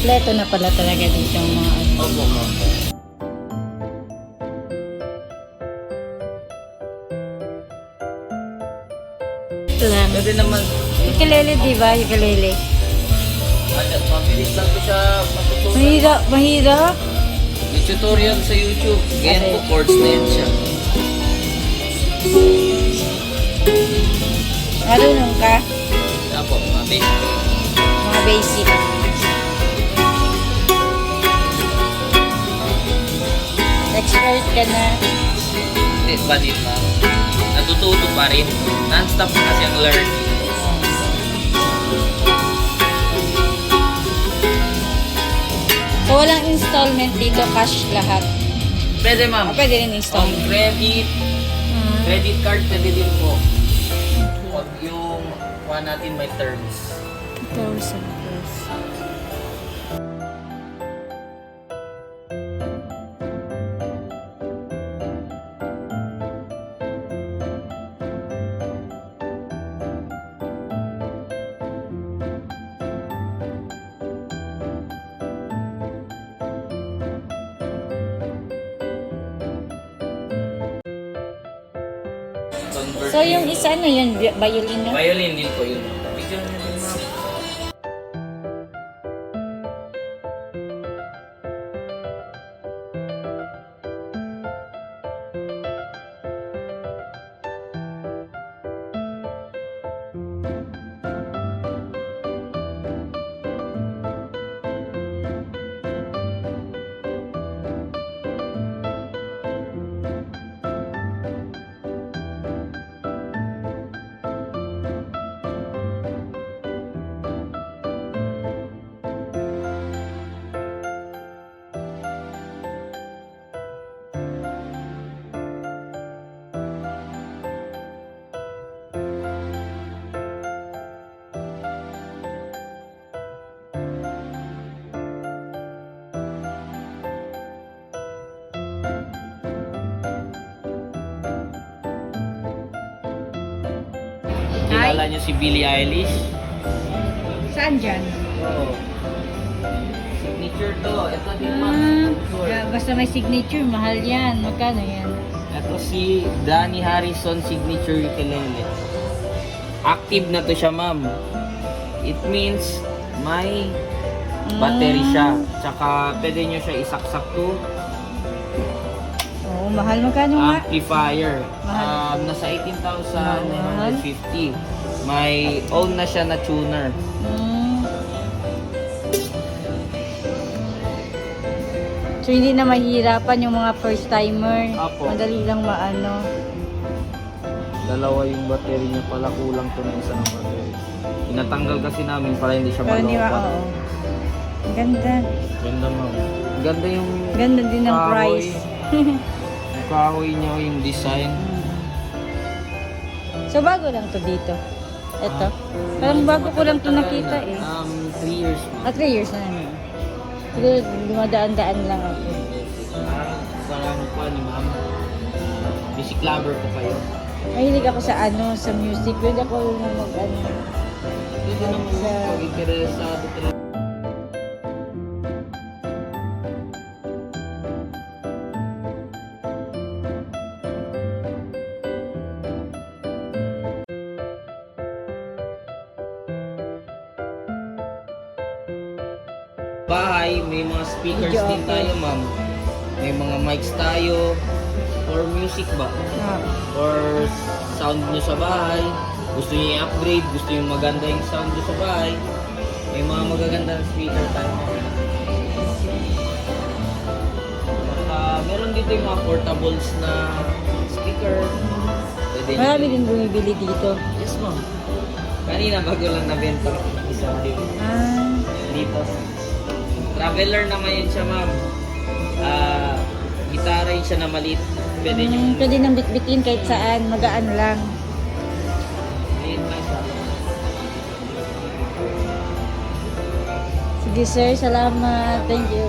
Kompleto na pala talaga dito ang mga ano. Opo, ma'am. Ito lang. Pwede naman, Ukulele, di ba? Ukulele. mabilis lang ko siya matutunan. Mahirap. May tutorial sa YouTube. Ganyan po, chords na yan siya. Marunong ka? Apo, mabilis. Mga basic. Expert ka na. Hindi pa din, ma'am. Natututo pa rin. Non-stop kasi ang learning. So, walang installment dito, cash lahat. Pwede, ma'am. Pwede rin installment. Credit, credit card, pwede din po. Pag yung kuha natin may terms. 2,000 plus. So, yung isa ano yun? Violin na? Violin din po yun. Picture niyo din, ma'am. Kilala niyo si Billie Eilish? Saan dyan? Oo. Signature to. Ito din, ma'am. Yeah, basta may signature, mahal yan. Magkano yan? Ito si Danny Harrison Signature Ukulele. Active na to siya, ma'am. It means may battery siya. Tsaka pwede nyo siya isaksak to Oo, mahal. Magkano nga? amplifier. Mahal. Nasa 18,950. May own na siya na tuner. So, hindi na mahirapan yung mga first timer. Apo. Madali lang maano. Dalawa yung battery niya pala, kulang to na isa ng battery. Inatanggal kasi namin para hindi siya Pero hindi malopat. oo. Ang ganda. Ganda, ma'am. Ganda yung Ganda din ng kahoy. price. Yung kahoy niya, yung design. So, bago lang to dito. Ito. Parang bago ko lang to nakita eh. 3 years, ma'am. 3 years na naman. Siguro dumadaan-daan lang ako. Parang pa ni ma'am. Music lover po kayo. Mahilig ako sa ano, sa music. Pwede ako mag-ano. Dito naman Sa- pag interesado talaga. Bahay, may mga speakers Video din okay. tayo, ma'am. May mga mics tayo. For music ba? Ah. Or sound nyo sa bahay. Gusto nyo i-upgrade, gusto nyo maganda yung sound nyo sa bahay. May mga magaganda na speaker tayo. Meron dito yung mga portables na speaker. Pwede nyo- Marami din bumibili dito. Yes, ma'am. Kanina bago lang nabenta ko isa dito. Dito. Traveler naman yun siya, ma'am. Gitara yun siya na maliit. Pwede nyo. Pwede nang bitbitin kahit saan. Magaan lang. Maliit lang siya. Sige sir, salamat. Thank you.